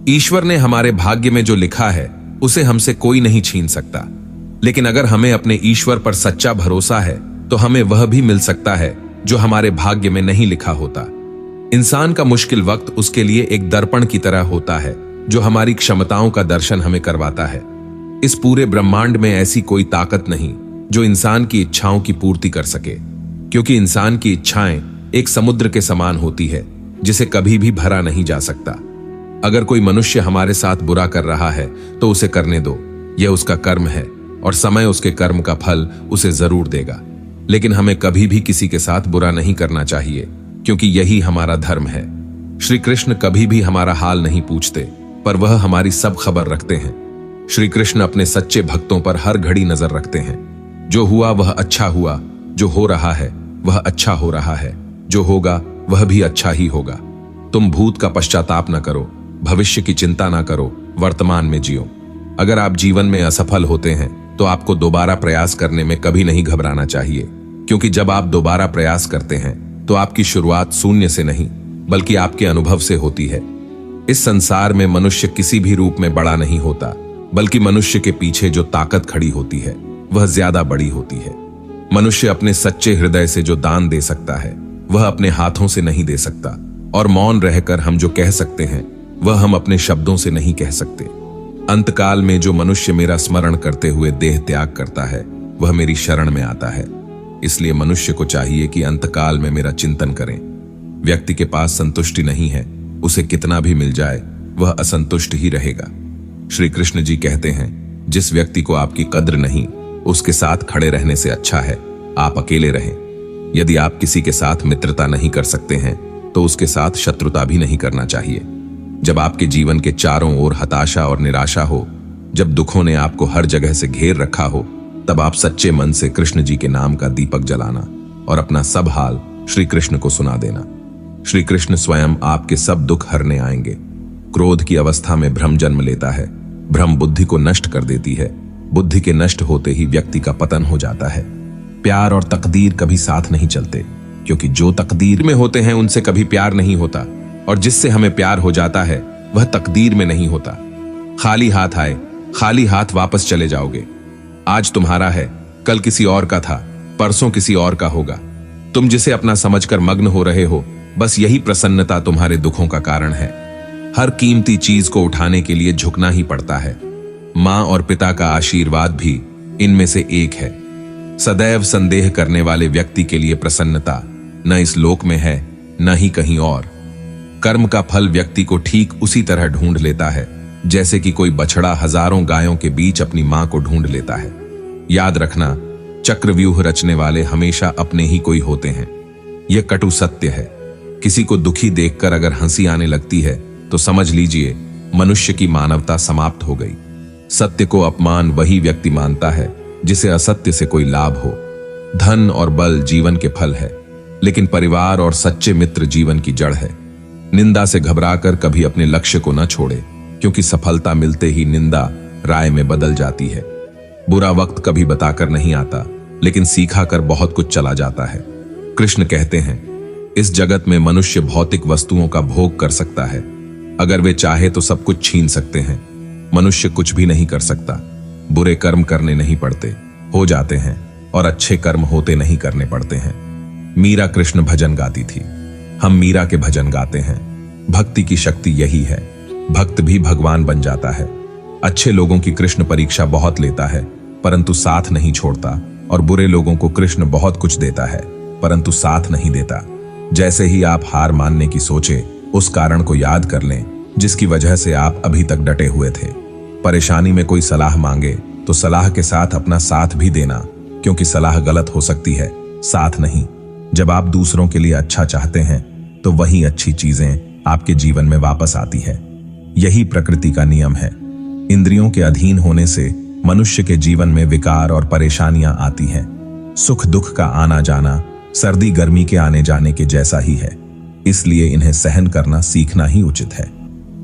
ईश्वर ने हमारे भाग्य में जो लिखा है उसे हमसे कोई नहीं छीन सकता, लेकिन अगर हमें अपने ईश्वर पर सच्चा भरोसा है तो हमें वह भी मिल सकता है जो हमारे भाग्य में नहीं लिखा होता। इंसान का मुश्किल वक्त उसके लिए एक दर्पण की तरह होता है जो हमारी क्षमताओं का दर्शन हमें करवाता है। इस पूरे ब्रह्मांड में ऐसी कोई ताकत नहीं जो इंसान की इच्छाओं की पूर्ति कर सके, क्योंकि इंसान की इच्छाएं एक समुद्र के समान होती है जिसे कभी भी भरा नहीं जा सकता। अगर कोई मनुष्य हमारे साथ बुरा कर रहा है तो उसे करने दो, यह उसका कर्म है और समय उसके कर्म का फल उसे जरूर देगा। लेकिन हमें कभी भी किसी के साथ बुरा नहीं करना चाहिए, क्योंकि यही हमारा धर्म है। श्री कृष्ण कभी भी हमारा हाल नहीं पूछते, पर वह हमारी सब खबर रखते हैं। श्री कृष्ण अपने सच्चे भक्तों पर हर घड़ी नजर रखते हैं। जो हुआ वह अच्छा हुआ, जो हो रहा है वह अच्छा हो रहा है, जो होगा वह भी अच्छा ही होगा। तुम भूत का पश्चाताप न करो, भविष्य की चिंता ना करो, वर्तमान में जियो। अगर आप जीवन में असफल होते हैं तो आपको दोबारा प्रयास करने में कभी नहीं घबराना चाहिए, क्योंकि जब आप दोबारा प्रयास करते हैं तो आपकी शुरुआत शून्य से नहीं बल्कि आपके अनुभव से होती है। इस संसार में मनुष्य किसी भी रूप में बड़ा नहीं होता, बल्कि मनुष्य के पीछे जो ताकत खड़ी होती है वह ज्यादा बड़ी होती है। मनुष्य अपने सच्चे हृदय से जो दान दे सकता है वह अपने हाथों से नहीं दे सकता, और मौन रहकर हम जो कह सकते हैं वह हम अपने शब्दों से नहीं कह सकते। अंतकाल में जो मनुष्य मेरा स्मरण करते हुए देह त्याग करता है वह मेरी शरण में आता है। इसलिए मनुष्य को चाहिए कि अंतकाल में मेरा चिंतन करें। व्यक्ति के पास संतुष्टि नहीं है, उसे कितना भी मिल जाए वह असंतुष्ट ही रहेगा। श्री कृष्ण जी कहते हैं, जिस व्यक्ति को आपकी कद्र नहीं, उसके साथ खड़े रहने से अच्छा है आप अकेले रहें। यदि आप किसी के साथ मित्रता नहीं कर सकते हैं तो उसके साथ शत्रुता भी नहीं करना चाहिए। जब आपके जीवन के चारों ओर हताशा और निराशा हो, जब दुखों ने आपको हर जगह से घेर रखा हो, तब आप सच्चे मन से कृष्ण जी के नाम का दीपक जलाना और अपना सब हाल श्री कृष्ण को सुना देना। श्री कृष्ण स्वयं आपके सब दुख हरने आएंगे। क्रोध की अवस्था में भ्रम जन्म लेता है। भ्रम बुद्धि को नष्ट कर देती है। बुद्धि के नष्ट होते ही व्यक्ति का पतन हो जाता है। प्यार और तकदीर कभी साथ नहीं चलते, क्योंकि जो तकदीर में होते हैं उनसे कभी प्यार नहीं होता, और जिससे हमें प्यार हो जाता है वह तकदीर में नहीं होता। खाली हाथ आए, खाली हाथ वापस चले जाओगे। आज तुम्हारा है, कल किसी और का था, परसों किसी और का होगा। तुम जिसे अपना समझकर मग्न हो रहे हो, बस यही प्रसन्नता तुम्हारे दुखों का कारण है। हर कीमती चीज को उठाने के लिए झुकना ही पड़ता है। मां और पिता का आशीर्वाद भी इनमें से एक है। सदैव संदेह करने वाले व्यक्ति के लिए प्रसन्नता न इस लोक में है न ही कहीं और। कर्म का फल व्यक्ति को ठीक उसी तरह ढूंढ लेता है जैसे कि कोई बछड़ा हजारों गायों के बीच अपनी मां को ढूंढ लेता है। याद रखना, चक्रव्यूह रचने वाले हमेशा अपने ही कोई होते हैं। यह कटु सत्य है। किसी को दुखी देखकर अगर हंसी आने लगती है तो समझ लीजिए मनुष्य की मानवता समाप्त हो गई। सत्य को अपमान वही व्यक्ति मानता है जिसे असत्य से कोई लाभ हो। धन और बल जीवन के फल है, लेकिन परिवार और सच्चे मित्र जीवन की जड़ है। निंदा से घबराकर कभी अपने लक्ष्य को न छोड़े, क्योंकि सफलता मिलते ही निंदा राय में बदल जाती है। बुरा वक्त कभी बताकर नहीं आता, लेकिन सीखा कर बहुत कुछ चला जाता है। कृष्ण कहते हैं, इस जगत में मनुष्य भौतिक वस्तुओं का भोग कर सकता है। अगर वे चाहे तो सब कुछ छीन सकते हैं। मनुष्य कुछ भी नहीं कर सकता। बुरे कर्म करने नहीं पड़ते, हो जाते हैं, और अच्छे कर्म होते नहीं करने पड़ते हैं। मीरा कृष्ण भजन गाती थी, हम मीरा के भजन गाते हैं। भक्ति की शक्ति यही है। भक्त भी भगवान बन जाता है। अच्छे लोगों की कृष्ण परीक्षा बहुत लेता है, परंतु साथ नहीं छोड़ता, और बुरे लोगों को कृष्ण बहुत कुछ देता है, परंतु साथ नहीं देता। जैसे ही आप हार मानने की सोचे, उस कारण को याद कर लें जिसकी वजह से आप अभी तक डटे हुए थे। परेशानी में कोई सलाह मांगे तो सलाह के साथ अपना साथ भी देना, क्योंकि सलाह गलत हो सकती है, साथ नहीं। जब आप दूसरों के लिए अच्छा चाहते हैं तो वही अच्छी चीजें आपके जीवन में वापस आती है। यही प्रकृति का नियम है। इंद्रियों के अधीन होने से मनुष्य के जीवन में विकार और परेशानियां आती हैं। सुख दुख का आना जाना सर्दी गर्मी के आने जाने के जैसा ही है, इसलिए इन्हें सहन करना सीखना ही उचित है।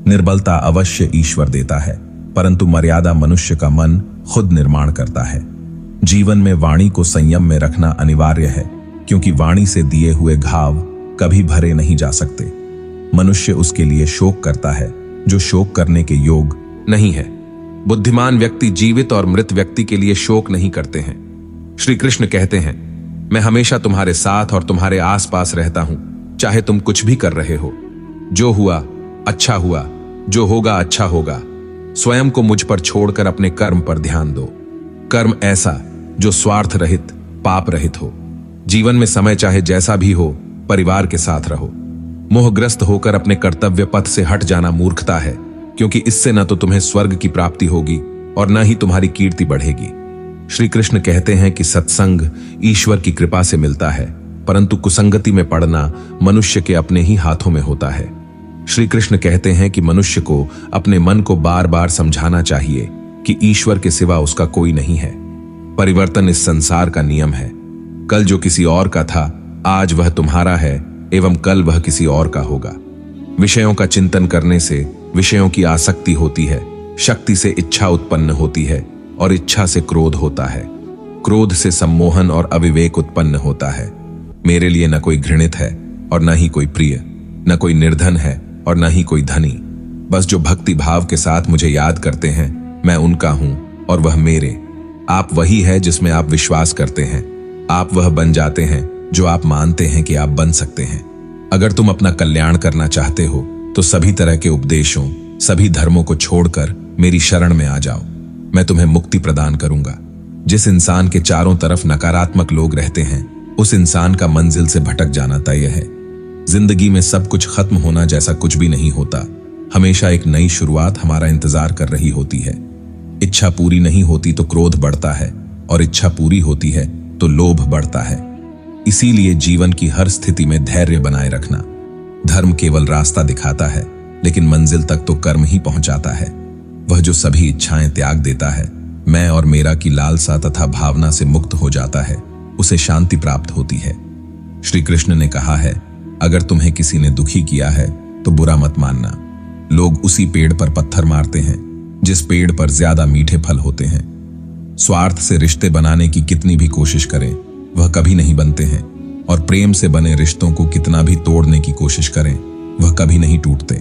निर्बलता अवश्य ईश्वर देता है, परंतु मर्यादा मनुष्य का मन खुद निर्माण करता है। जीवन में वाणी को संयम में रखना अनिवार्य है, क्योंकि वाणी से दिए हुए घाव कभी भरे नहीं जा सकते। मनुष्य उसके लिए शोक करता है जो शोक करने के योग नहीं है। बुद्धिमान व्यक्ति जीवित और मृत व्यक्ति के लिए शोक नहीं करते हैं। श्री कृष्ण कहते हैं, मैं हमेशा तुम्हारे साथ और तुम्हारे आसपास रहता हूं, चाहे तुम कुछ भी कर रहे हो। जो हुआ अच्छा हुआ, जो होगा अच्छा होगा। स्वयं को मुझ पर छोड़कर अपने कर्म पर ध्यान दो। कर्म ऐसा जो स्वार्थ रहित, पाप रहित हो। जीवन में समय चाहे जैसा भी हो, परिवार के साथ रहो। मोहग्रस्त होकर अपने कर्तव्य पथ से हट जाना मूर्खता है, क्योंकि इससे न तो तुम्हें स्वर्ग की प्राप्ति होगी और न ही तुम्हारी कीर्ति बढ़ेगी। श्री कृष्ण कहते हैं कि सत्संग ईश्वर की कृपा से मिलता है, परंतु कुसंगति में पड़ना मनुष्य के अपने ही हाथों में होता है। श्री कृष्ण कहते हैं कि मनुष्य को अपने मन को बार बार समझाना चाहिए कि ईश्वर के सिवा उसका कोई नहीं है। परिवर्तन इस संसार का नियम है। कल जो किसी और का था, आज वह तुम्हारा है एवं कल वह किसी और का होगा। विषयों का चिंतन करने से विषयों की आसक्ति होती है, शक्ति से इच्छा उत्पन्न होती है और इच्छा से क्रोध होता है, क्रोध से सम्मोहन और अविवेक उत्पन्न होता है। मेरे लिए न कोई घृणित है और न ही कोई प्रिय, न कोई निर्धन है और न ही कोई धनी। बस जो भक्ति भाव के साथ मुझे याद करते हैं, मैं उनका हूं और वह मेरे। आप वही है जिसमें आप विश्वास करते हैं। आप वह बन जाते हैं जो आप मानते हैं कि आप बन सकते हैं। अगर तुम अपना कल्याण करना चाहते हो तो सभी तरह के उपदेशों, सभी धर्मों को छोड़कर मेरी शरण में आ जाओ। मैं तुम्हें मुक्ति प्रदान करूंगा। जिस इंसान के चारों तरफ नकारात्मक लोग रहते हैं, उस इंसान का मंजिल से भटक जाना तय है। जिंदगी में सब कुछ खत्म होना जैसा कुछ भी नहीं होता। हमेशा एक नई शुरुआत हमारा इंतजार कर रही होती है। इच्छा पूरी नहीं होती तो क्रोध बढ़ता है और इच्छा पूरी होती है तो लोभ बढ़ता है। इसीलिए जीवन की हर स्थिति में धैर्य बनाए रखना। धर्म केवल रास्ता दिखाता है, लेकिन मंजिल तक तो कर्म ही पहुंचाता है। वह जो सभी इच्छाएं त्याग देता है, मैं और मेरा की लालसा तथा भावना से मुक्त हो जाता है, उसे शांति प्राप्त होती है। श्री कृष्ण ने कहा है, अगर तुम्हें किसी ने दुखी किया है तो बुरा मत मानना। लोग उसी पेड़ पर पत्थर मारते हैं जिस पेड़ पर ज्यादा मीठे फल होते हैं। स्वार्थ से रिश्ते बनाने की कितनी भी कोशिश करें, वह कभी नहीं बनते हैं, और प्रेम से बने रिश्तों को कितना भी तोड़ने की कोशिश करें, वह कभी नहीं टूटते।